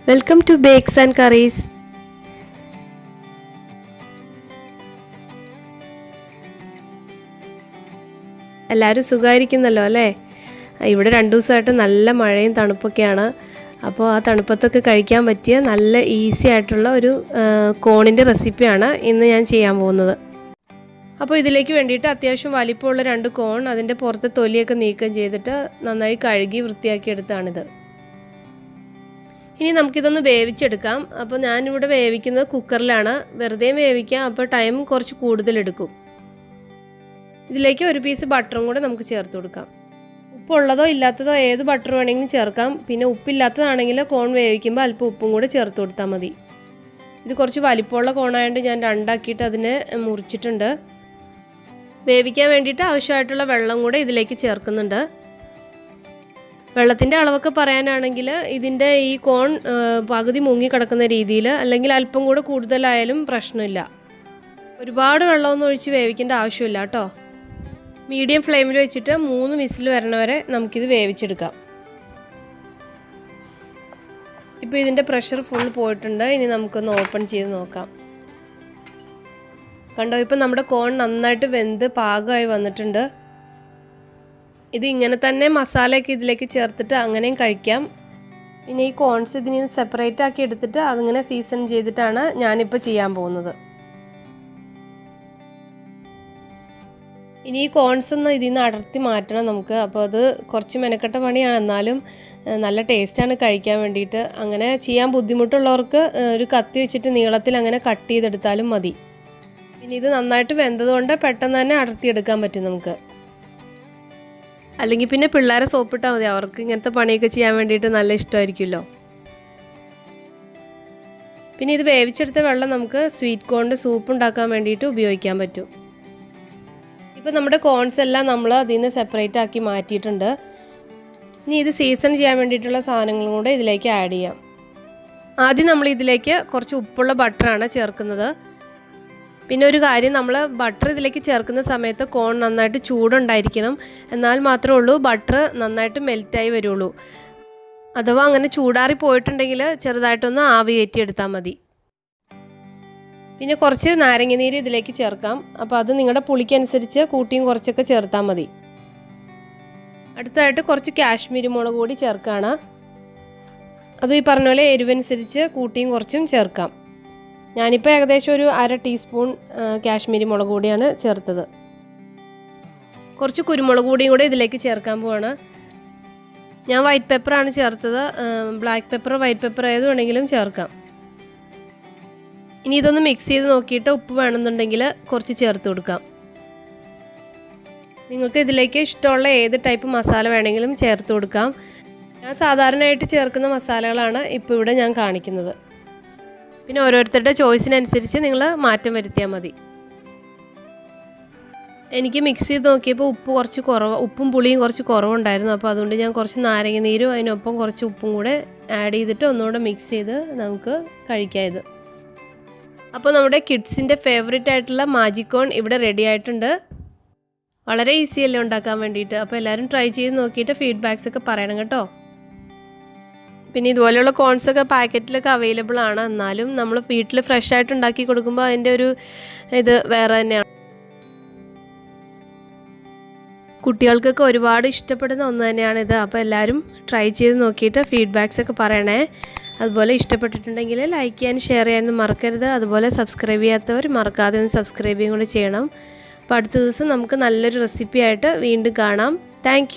Welcome to Bakes and Curries. എല്ലാവരും സുഖമായിരിക്കുന്നല്ലോ അല്ലേ? ഇവിടെ 2 ദിവസമായിട്ട് നല്ല മഴയും തണുപ്പൊക്കെയാണ്. അപ്പോൾ ആ തണുപ്പത്തൊക്കെ കഴിക്കാൻ പറ്റിയ നല്ല ഈസി ആയിട്ടുള്ള ഒരു കോണിൻ്റെ റെസിപ്പിയാണ് ഇന്ന് ഞാൻ ചെയ്യാൻ പോകുന്നത്. അപ്പോൾ ഇതിലേക്ക് വേണ്ടിയിട്ട് അത്യാവശ്യം വലിപ്പമുള്ള 2 കോൺ അതിൻ്റെ പുറത്തെ തൊലിയൊക്കെ നീക്കം ചെയ്തിട്ട് നന്നായി കഴുകി വൃത്തിയാക്കി എടുത്താണിത്. ഇനി നമുക്കിതൊന്ന് വേവിച്ചെടുക്കാം. അപ്പോൾ ഞാനിവിടെ വേവിക്കുന്നത് കുക്കറിലാണ്. വെറുതെ വേവിക്കാം, അപ്പോൾ ടൈം കുറച്ച് കൂടുതലെടുക്കും. ഇതിലേക്ക് ഒരു പീസ് ബട്ടറും കൂടെ നമുക്ക് ചേർത്ത് കൊടുക്കാം. ഉപ്പുള്ളതോ ഇല്ലാത്തതോ ഏത് ബട്ടർ വേണമെങ്കിലും ചേർക്കാം. പിന്നെ ഉപ്പില്ലാത്തതാണെങ്കിൽ കോൺ വേവിക്കുമ്പോൾ അല്പം ഉപ്പും കൂടെ ചേർത്ത് കൊടുത്താൽ മതി. ഇത് കുറച്ച് വലിപ്പമുള്ള കോണായതുകൊണ്ട് ഞാൻ 2 ആക്കിയിട്ട് അതിനെ മുറിച്ചിട്ടുണ്ട്. വേവിക്കാൻ വേണ്ടിയിട്ട് ആവശ്യമായിട്ടുള്ള വെള്ളം കൂടെ ഇതിലേക്ക് ചേർക്കുന്നുണ്ട്. വെള്ളത്തിൻ്റെ അളവൊക്കെ പറയാനാണെങ്കിൽ ഇതിൻ്റെ ഈ കോൺ പകുതി മുങ്ങി കിടക്കുന്ന രീതിയിൽ, അല്ലെങ്കിൽ അല്പം കൂടെ കൂടുതലായാലും പ്രശ്നമില്ല. ഒരുപാട് വെള്ളമൊന്നും ഒഴിച്ച് വേവിക്കേണ്ട ആവശ്യമില്ല കേട്ടോ. മീഡിയം ഫ്ലെയിമിൽ വെച്ചിട്ട് 3 വിസിൽ വരണ വരെ നമുക്കിത് വേവിച്ചെടുക്കാം. ഇപ്പോൾ ഇതിൻ്റെ പ്രഷർ ഫുൾ പോയിട്ടുണ്ട്. ഇനി നമുക്കൊന്ന് ഓപ്പൺ ചെയ്ത് നോക്കാം. കണ്ടോ, ഇപ്പം നമ്മുടെ കോൺ നന്നായിട്ട് വെന്ത് പാകമായി വന്നിട്ടുണ്ട്. ഇത് ഇങ്ങനെ തന്നെ മസാലയൊക്കെ ഇതിലേക്ക് ചേർത്തിട്ട് അങ്ങനെയും കഴിക്കാം. പിന്നെ ഈ കോൺസ് ഇതിന് സെപ്പറേറ്റ് ആക്കി എടുത്തിട്ട് അതിങ്ങനെ സീസൺ ചെയ്തിട്ടാണ് ഞാനിപ്പോൾ ചെയ്യാൻ പോകുന്നത്. ഇനി ഈ കോൺസ് ഒന്ന് ഇതിൽ നിന്ന് അടർത്തി മാറ്റണം നമുക്ക്. അപ്പോൾ അത് കുറച്ച് മെനക്കെട്ട പണിയാണ്, എന്നാലും നല്ല ടേസ്റ്റാണ് കഴിക്കാൻ വേണ്ടിയിട്ട്. അങ്ങനെ ചെയ്യാൻ ബുദ്ധിമുട്ടുള്ളവർക്ക് ഒരു കത്തി വെച്ചിട്ട് നീളത്തിൽ അങ്ങനെ കട്ട് ചെയ്തെടുത്താലും മതി. പിന്നെ ഇത് നന്നായിട്ട് വെന്തതുകൊണ്ട് പെട്ടെന്ന് തന്നെ അടർത്തിയെടുക്കാൻ പറ്റും നമുക്ക്. അല്ലെങ്കിൽ പിന്നെ പിള്ളേരെ സോപ്പിട്ടാൽ മതി, അവർക്ക് ഇങ്ങനത്തെ പണിയൊക്കെ ചെയ്യാൻ വേണ്ടിയിട്ട് നല്ല ഇഷ്ടമായിരിക്കുമല്ലോ. പിന്നെ ഇത് വേവിച്ചെടുത്ത വെള്ളം നമുക്ക് സ്വീറ്റ് കോണിൻ്റെ സൂപ്പ് ഉണ്ടാക്കാൻ വേണ്ടിയിട്ട് ഉപയോഗിക്കാൻ പറ്റും. ഇപ്പോൾ നമ്മുടെ കോൺസ് എല്ലാം നമ്മൾ അതിൽ നിന്ന് സെപ്പറേറ്റ് ആക്കി മാറ്റിയിട്ടുണ്ട്. ഇനി ഇത് സീസൺ ചെയ്യാൻ വേണ്ടിയിട്ടുള്ള സാധനങ്ങളും കൂടെ ഇതിലേക്ക് ആഡ് ചെയ്യാം. ആദ്യം നമ്മൾ ഇതിലേക്ക് കുറച്ച് ഉപ്പുള്ള ബട്ടറാണ് ചേർക്കുന്നത്. പിന്നെ ഒരു കാര്യം, നമ്മൾ ബട്ടർ ഇതിലേക്ക് ചേർക്കുന്ന സമയത്ത് കോൺ നന്നായിട്ട് ചൂടുണ്ടായിരിക്കണം. എന്നാൽ മാത്രമേ ഉള്ളൂ ബട്ടർ നന്നായിട്ട് മെൽറ്റായി വരുള്ളൂ. അഥവാ അങ്ങനെ ചൂടാറി പോയിട്ടുണ്ടെങ്കിൽ ചെറുതായിട്ടൊന്ന് ആവി കയറ്റിയെടുത്താൽ മതി. പിന്നെ കുറച്ച് നാരങ്ങനീര് ഇതിലേക്ക് ചേർക്കാം. അപ്പോൾ അത് നിങ്ങളുടെ പുളിക്കനുസരിച്ച് കൂട്ടിയും കുറച്ചൊക്കെ ചേർത്താൽ മതി. അടുത്തതായിട്ട് കുറച്ച് കാശ്മീരി മുളക് കൂടി ചേർക്കുകയാണ്. അത് ഈ പറഞ്ഞ പോലെ എരിവനുസരിച്ച് കൂട്ടിയും കുറച്ചും ചേർക്കാം. ഞാനിപ്പോൾ ഏകദേശം ഒരു 1/2 ടീസ്പൂൺ കാശ്മീരി മുളക് പൊടിയാണ് ചേർത്തത്. കുറച്ച് കുരുമുളക് പൊടിയും കൂടെ ഇതിലേക്ക് ചേർക്കാൻ പോവാണ്. ഞാൻ വൈറ്റ് പെപ്പറാണ് ചേർത്തത്. ബ്ലാക്ക് പെപ്പർ, വൈറ്റ് പെപ്പർ ഏത് വേണമെങ്കിലും ചേർക്കാം. ഇനി ഇതൊന്ന് മിക്സ് ചെയ്ത് നോക്കിയിട്ട് ഉപ്പ് വേണമെന്നുണ്ടെങ്കിൽ കുറച്ച് ചേർത്ത് കൊടുക്കാം. നിങ്ങൾക്ക് ഇതിലേക്ക് ഇഷ്ടമുള്ള ഏത് ടൈപ്പ് മസാല വേണമെങ്കിലും ചേർത്ത് കൊടുക്കാം. ഞാൻ സാധാരണയായിട്ട് ചേർക്കുന്ന മസാലകളാണ് ഇപ്പോൾ ഇവിടെ ഞാൻ കാണിക്കുന്നത്. പിന്നെ ഓരോരുത്തരുടെ ചോയ്സിനനുസരിച്ച് നിങ്ങൾ മാറ്റം വരുത്തിയാൽ മതി. എനിക്ക് മിക്സ് ചെയ്ത് നോക്കിയപ്പോൾ ഉപ്പും പുളിയും കുറച്ച് കുറവുണ്ടായിരുന്നു. അപ്പോൾ അതുകൊണ്ട് ഞാൻ കുറച്ച് നാരങ്ങ നീരും അതിനൊപ്പം കുറച്ച് ഉപ്പും കൂടെ ആഡ് ചെയ്തിട്ട് ഒന്നുകൂടെ മിക്സ് ചെയ്ത് നമുക്ക് കഴിക്കാം ഇത്. അപ്പോൾ നമ്മുടെ കിഡ്സിൻ്റെ ഫേവറേറ്റ് ആയിട്ടുള്ള മാജിക് കോൺ ഇവിടെ റെഡി ആയിട്ടുണ്ട്. വളരെ ഈസിയല്ലേ ഉണ്ടാക്കാൻ വേണ്ടിയിട്ട്. അപ്പോൾ എല്ലാവരും ട്രൈ ചെയ്ത് നോക്കിയിട്ട് ഫീഡ്ബാക്സ് ഒക്കെ പറയണം കേട്ടോ. പിന്നെ ഇതുപോലെയുള്ള കോൺസൊക്കെ പാക്കറ്റിലൊക്കെ അവൈലബിൾ ആണ്. എന്നാലും നമ്മൾ വീട്ടിൽ ഫ്രഷ് ആയിട്ട് ഉണ്ടാക്കി കൊടുക്കുമ്പോൾ അതിൻ്റെ ഒരു ഇത് വേറെ തന്നെയാണ്. കുട്ടികൾക്കൊക്കെ ഒരുപാട് ഇഷ്ടപ്പെടുന്ന ഒന്ന് തന്നെയാണിത്. അപ്പോൾ എല്ലാവരും ട്രൈ ചെയ്ത് നോക്കിയിട്ട് ഫീഡ്ബാക്സ് ഒക്കെ പറയണേ. അതുപോലെ ഇഷ്ടപ്പെട്ടിട്ടുണ്ടെങ്കിൽ ലൈക്ക് ചെയ്യാനും ഷെയർ ചെയ്യാനും മറക്കരുത്. അതുപോലെ സബ്സ്ക്രൈബ് ചെയ്യാത്തവർ മറക്കാതെ ഒന്ന് സബ്സ്ക്രൈബ് ചെയ്യും കൂടി ചെയ്യണം. അപ്പോൾ അടുത്ത ദിവസം നമുക്ക് നല്ലൊരു റെസിപ്പി ആയിട്ട് വീണ്ടും കാണാം. താങ്ക്